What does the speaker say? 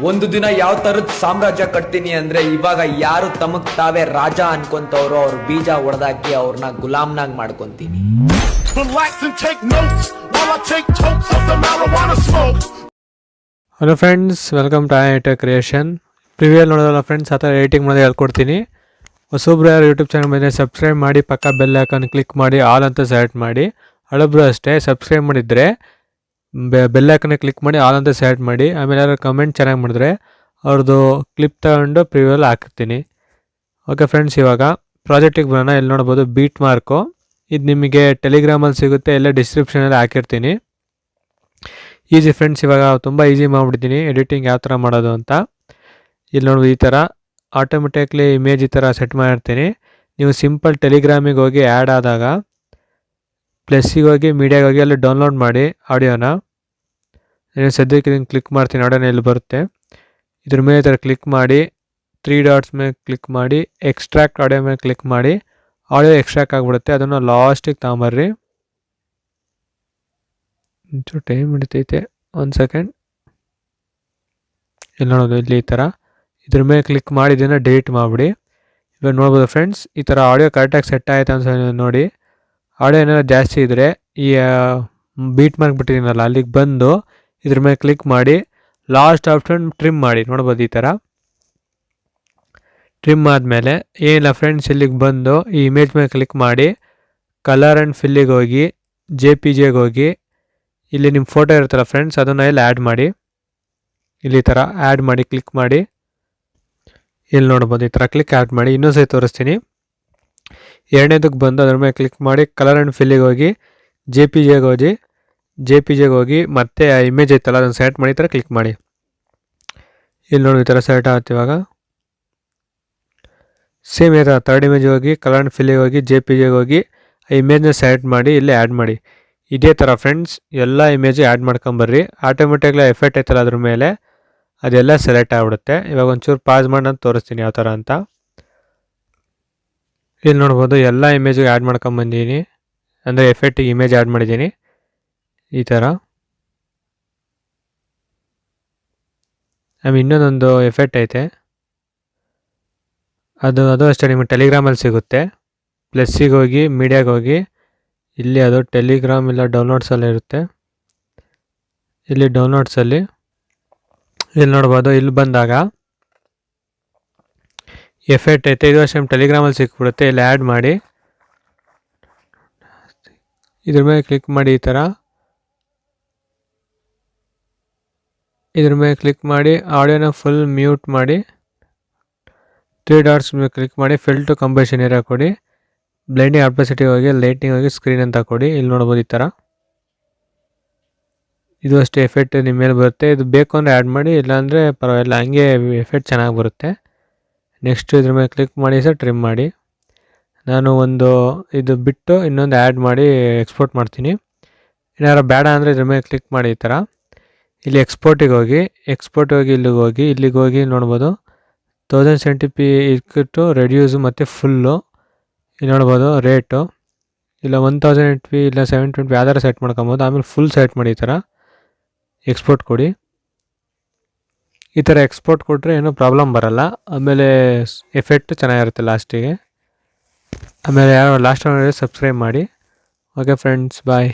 ಒಂದು ದಿನ ಯಾವ ತರದ ಸಾಮ್ರಾಜ್ಯ ಕಟ್ತೀನಿ ಅಂದ್ರೆ ಇವಾಗ ಯಾರು ತಮಗ್ ತಾವೇ ರಾಜ ಅನ್ಕೊಂತವ್ರು ಅವ್ರ ಬೀಜ ಹೊಡೆದಾಕಿ ಅವ್ರನ್ನ ಗುಲಾಮ್ನಾಗ್ ಮಾಡ್ಕೊಂತೀನಿ. Hello friends, welcome to Ayaneditorcreation. ಪ್ರಿವಿಯಲ್ ನೋಡೋದಲ್ಲ ಫ್ರೆಂಡ್ಸ್, ಆ ಥರ ಎಡಿಟಿಂಗ್ ಮಾಡೋದು ಹೇಳ್ಕೊಡ್ತೀನಿ. ಹೊಸೊಬ್ರು ಯಾರು ಯೂಟ್ಯೂಬ್ ಚಾನಲ್ ಮೇಲೆ ಸಬ್ಸ್ಕ್ರೈಬ್ ಮಾಡಿ, ಪಕ್ಕ ಬೆಲ್ ಐಕಾನ್ ಕ್ಲಿಕ್ ಮಾಡಿ, ಆಲ್ ಅಂತ ಸೆಲೆಕ್ಟ್ ಮಾಡಿ. ಹಳಬ್ರು ಅಷ್ಟೇ ಸಬ್ಸ್ಕ್ರೈಬ್ ಮಾಡಿದರೆ ಬೆಲ್ ಐಕಾನ್ ಕ್ಲಿಕ್ ಮಾಡಿ, ಆಲ್ ಅಂತ ಸೆಲೆಕ್ಟ್ ಮಾಡಿ. ಆಮೇಲೆ ಯಾರು ಕಮೆಂಟ್ ಚೆನ್ನಾಗಿ ಮಾಡಿದ್ರೆ ಅವ್ರದ್ದು ಕ್ಲಿಪ್ ತಗೊಂಡು ಪ್ರಿವಿಯಲ್ ಹಾಕ್ತೀನಿ. ಓಕೆ ಫ್ರೆಂಡ್ಸ್, ಇವಾಗ ಪ್ರಾಜೆಕ್ಟಿಗೆ ಬರೋಣ. ಇಲ್ಲಿ ನೋಡ್ಬೋದು ಬೀಟ್ ಮಾರ್ಕು. ಇದು ನಿಮಗೆ ಟೆಲಿಗ್ರಾಮಲ್ಲಿ ಸಿಗುತ್ತೆ, ಎಲ್ಲ ಡಿಸ್ಕ್ರಿಪ್ಷನಲ್ಲಿ ಹಾಕಿರ್ತೀನಿ. ಈಸಿ ಫ್ರೆಂಡ್ಸ್, ಇವಾಗ ತುಂಬ ಈಸಿ ಮಾಡಿಬಿಡ್ತೀನಿ ಎಡಿಟಿಂಗ್ ಯಾವ ಥರ ಮಾಡೋದು ಅಂತ. ಇಲ್ಲಿ ನೋಡ್ಬೋದು ಈ ಥರ ಆಟೋಮೆಟಿಕ್ಲಿ ಇಮೇಜ್ ಈ ಥರ ಸೆಟ್ ಮಾಡಿರ್ತೀನಿ. ನೀವು ಸಿಂಪಲ್ ಟೆಲಿಗ್ರಾಮಿಗೆ ಹೋಗಿ ಆ್ಯಡ್ ಆದಾಗ ಪ್ಲಸ್ಸಿಗೆ ಹೋಗಿ ಮೀಡಿಯಾಗೆ ಹೋಗಿ ಅಲ್ಲಿ ಡೌನ್ಲೋಡ್ ಮಾಡಿ ಆಡಿಯೋನ. ನಾನು ಸದ್ಯಕ್ಕೆ ಇದನ್ನು ಕ್ಲಿಕ್ ಮಾಡ್ತೀನಿ, ಆಡಿಯೋನ ಇಲ್ಲಿ ಬರುತ್ತೆ. ಇದ್ರ ಮೇಲೆ ಈ ಥರ ಕ್ಲಿಕ್ ಮಾಡಿ 3 ಡಾಟ್ಸ್ ಮೇಲೆ ಕ್ಲಿಕ್ ಮಾಡಿ ಎಕ್ಸ್ಟ್ರಾಕ್ಟ್ ಆಡಿಯೋ ಮೇಲೆ ಕ್ಲಿಕ್ ಮಾಡಿ ಆಡಿಯೋ ಎಕ್ಸ್ಟ್ರಾಕ್ಟ್ ಆಗಿಬಿಡುತ್ತೆ. ಅದನ್ನು ಲಾಸ್ಟಿಗೆ ತಗೊಂಬರ್ರಿ. ಒಂಚೂರು ಟೈಮ್ ಹಿಡಿತೈತೆ, 1 ಸೆಕೆಂಡ್. ಇಲ್ಲಿ ನೋಡೋದು ಇಲ್ಲಿ ಈ ಥರ ಇದ್ರ ಮೇಲೆ ಕ್ಲಿಕ್ ಮಾಡಿ ಇದನ್ನು ಡಿಲೀಟ್ ಮಾಡಿಬಿಡಿ. ಇವಾಗ ನೋಡ್ಬೋದು ಫ್ರೆಂಡ್ಸ್, ಈ ಥರ ಆಡಿಯೋ ಕರೆಕ್ಟಾಗಿ ಸೆಟ್ ಆಯಿತು ಅಂತ ನೋಡಿ. ಆಡಿಯೋ ಏನಾದ್ರು ಜಾಸ್ತಿ ಇದ್ದರೆ ಈ ಬೀಟ್ ಮಾರ್ಕ್ ಬಿಟ್ಟಿದ್ದೀನಲ್ಲ ಅಲ್ಲಿಗೆ ಬಂದು ಇದ್ರ ಮೇಲೆ ಕ್ಲಿಕ್ ಮಾಡಿ ಲಾಸ್ಟ್ ಆಪ್ಷನ್ ಟ್ರಿಮ್ ಮಾಡಿ. ನೋಡ್ಬೋದು ಈ ಥರ ಟ್ರಿಮ್ ಆದಮೇಲೆ ಏನಿಲ್ಲ ಫ್ರೆಂಡ್ಸ್, ಇಲ್ಲಿಗೆ ಬಂದು ಈ ಇಮೇಜ್ ಮೇಲೆ ಕ್ಲಿಕ್ ಮಾಡಿ ಕಲರ್ ಆ್ಯಂಡ್ ಫಿಲ್ಲಿಗೆ ಹೋಗಿ JPG ಹೋಗಿ ಇಲ್ಲಿ ನಿಮ್ಮ ಫೋಟೋ ಇರುತ್ತಲ್ಲ ಫ್ರೆಂಡ್ಸ್, ಅದನ್ನು ಇಲ್ಲಿ ಆ್ಯಡ್ ಮಾಡಿ. ಇಲ್ಲಿ ಈ ಥರ ಆ್ಯಡ್ ಮಾಡಿ ಕ್ಲಿಕ್ ಮಾಡಿ. ಇಲ್ಲಿ ನೋಡ್ಬೋದು ಈ ಥರ ಕ್ಲಿಕ್ ಆ್ಯಡ್ ಮಾಡಿ. ಇನ್ನೊಂದು ಸರಿ ತೋರಿಸ್ತೀನಿ. ಎರಡನೇದಕ್ಕೆ ಬಂದು ಅದ್ರ ಮೇಲೆ ಕ್ಲಿಕ್ ಮಾಡಿ ಕಲರ್ ಆ್ಯಂಡ್ ಫಿಲ್ಲಿಗೆ ಹೋಗಿ JPG ಹೋಗಿ ಮತ್ತೆ ಆ ಇಮೇಜ್ ಐತಲ್ಲ ಅದನ್ನು ಸೆಲೆಕ್ಟ್ ಮಾಡಿ ಈ ಥರ ಕ್ಲಿಕ್ ಮಾಡಿ. ಇಲ್ಲಿ ನೋಡಿ ಈ ಥರ ಸೆಲೆಕ್ಟ್ ಆಗುತ್ತೆ. ಇವಾಗ ಸೇಮ್ ಈ ಥರ ಥರ್ಡ್ ಇಮೇಜ್ಗೆ ಹೋಗಿ ಕಲರ್ ಆ್ಯಂಡ್ ಫಿಲ್ಲಿಗೆ ಹೋಗಿ JPG ಹೋಗಿ ಆ ಇಮೇಜ್ನ ಸೆಲೆಕ್ಟ್ ಮಾಡಿ ಇಲ್ಲಿ ಆ್ಯಡ್ ಮಾಡಿ. ಇದೇ ಥರ ಫ್ರೆಂಡ್ಸ್ ಎಲ್ಲ ಇಮೇಜ್ ಆ್ಯಡ್ ಮಾಡ್ಕೊಂಬರ್ರಿ. ಆಟೋಮೆಟಿಕ್ಲಿ ಎಫೆಕ್ಟ್ ಐತಲ್ಲ ಅದ್ರ ಮೇಲೆ ಅದೆಲ್ಲ ಸೆಲೆಕ್ಟ್ ಆಗಿಬಿಡುತ್ತೆ. ಇವಾಗ ಒಂಚೂರು ಪಾಸ್ ಮಾಡಿ ನಾನು ತೋರಿಸ್ತೀನಿ ಯಾವ ಥರ ಅಂತ. ಇಲ್ಲಿ ನೋಡ್ಬೋದು ಎಲ್ಲ ಇಮೇಜಿಗೆ ಆ್ಯಡ್ ಮಾಡ್ಕೊಂಬಂದಿದ್ದೀನಿ, ಅಂದರೆ ಎಫೆಕ್ಟಿಗೆ ಇಮೇಜ್ ಆ್ಯಡ್ ಮಾಡಿದ್ದೀನಿ ಈ ಥರ. ಆಮೇಲೆ ಇನ್ನೊಂದೊಂದು ಎಫೆಕ್ಟ್ ಐತೆ, ಅದು ಅಷ್ಟೇ ನಿಮಗೆ ಟೆಲಿಗ್ರಾಮಲ್ಲಿ ಸಿಗುತ್ತೆ. ಪ್ಲಸ್ಸಿಗೆ ಹೋಗಿ ಮೀಡಿಯಾಗೆ ಹೋಗಿ ಇಲ್ಲಿ ಅದು ಟೆಲಿಗ್ರಾಮ್ ಇಲ್ಲ ಡೌನ್ಲೋಡ್ಸಲ್ಲಿ ಇರುತ್ತೆ. ಇಲ್ಲಿ ಡೌನ್ಲೋಡ್ಸಲ್ಲಿ ಇಲ್ಲಿ ನೋಡ್ಬೋದು. ಇಲ್ಲಿ ಬಂದಾಗ ಎಫೆಕ್ಟ್ ಐತೆ, ಇದು ಅಷ್ಟೇ ಟೆಲಿಗ್ರಾಮಲ್ಲಿ ಸಿಕ್ಬಿಡುತ್ತೆ. ಇಲ್ಲಿ ಆ್ಯಡ್ ಮಾಡಿ ಇದ್ರ ಮೇಲೆ ಕ್ಲಿಕ್ ಮಾಡಿ ಈ ಥರ ಇದ್ರ ಮೇಲೆ ಕ್ಲಿಕ್ ಮಾಡಿ ಆಡಿಯೋನ ಫುಲ್ ಮ್ಯೂಟ್ ಮಾಡಿ 3 ಡಾಟ್ಸ್ ಮೇಲೆ ಕ್ಲಿಕ್ ಮಾಡಿ ಫಿಲ್ ಟು ಕಂಪೋಸಿಷನ್ ಏರಿಯಾ ಕೊಡಿ. ಬ್ಲೈಂಡಿಂಗ್ ಆಪಸಿಟಿ ಹೋಗಿ ಲೈಟಿಂಗ್ ಹೋಗಿ ಸ್ಕ್ರೀನ್ ಅಂತ ಕೊಡಿ. ಇಲ್ಲಿ ನೋಡ್ಬೋದು ಈ ಥರ. ಇದು ಅಷ್ಟೇ ಎಫೆಕ್ಟ್ ನಿಮ್ಮ ಮೇಲೆ ಬರುತ್ತೆ. ಇದು ಬೇಕು ಅಂದರೆ ಆ್ಯಡ್ ಮಾಡಿ, ಇಲ್ಲಾಂದರೆ ಪರವಾಗಿಲ್ಲ, ಹಂಗೆ ಎಫೆಕ್ಟ್ ಚೆನ್ನಾಗಿ ಬರುತ್ತೆ. ನೆಕ್ಸ್ಟ್ ಇದ್ರ ಮೇಲೆ ಕ್ಲಿಕ್ ಮಾಡಿ ಸರ್ ಟ್ರಿಮ್ ಮಾಡಿ. ನಾನು ಒಂದು ಇದು ಬಿಟ್ಟು ಇನ್ನೊಂದು ಆ್ಯಡ್ ಮಾಡಿ ಎಕ್ಸ್ಪೋರ್ಟ್ ಮಾಡ್ತೀನಿ. ಏನಾರು ಬೇಡ ಅಂದರೆ ಇದ್ರ ಮೇಲೆ ಕ್ಲಿಕ್ ಮಾಡಿ ಈ ಥರ. ಇಲ್ಲಿ ಎಕ್ಸ್ಪೋರ್ಟಿಗೆ ಹೋಗಿ ಇಲ್ಲಿಗೆ ಹೋಗಿ ನೋಡ್ಬೋದು 1070p ಇಟ್ಬಿಟ್ಟು ರೆಡ್ಯೂಸು ಮತ್ತು ಫುಲ್ಲು. ಇಲ್ಲಿ ನೋಡ್ಬೋದು ರೇಟು ಇಲ್ಲ 1080p ಇಲ್ಲ 720p ಯಾವ್ದಾರು ಸೆಟ್ ಮಾಡ್ಕೊಬೋದು. ಆಮೇಲೆ ಫುಲ್ ಸೆಟ್ ಮಾಡಿ ಈ ಥರ ಎಕ್ಸ್ಪೋರ್ಟ್ ಕೊಡಿ. ಈ ಥರ ಎಕ್ಸ್ಪೋರ್ಟ್ ಕೊಟ್ಟರೆ ಏನೂ ಪ್ರಾಬ್ಲಮ್ ಬರೋಲ್ಲ. ಆಮೇಲೆ ಎಫೆಕ್ಟ್ ಚೆನ್ನಾಗಿರುತ್ತೆ ಲಾಸ್ಟಿಗೆ. ಆಮೇಲೆ ಯಾರು ಲಾಸ್ಟ್ ಸಬ್ಸ್ಕ್ರೈಬ್ ಮಾಡಿ. ಓಕೆ ಫ್ರೆಂಡ್ಸ್, ಬಾಯ್.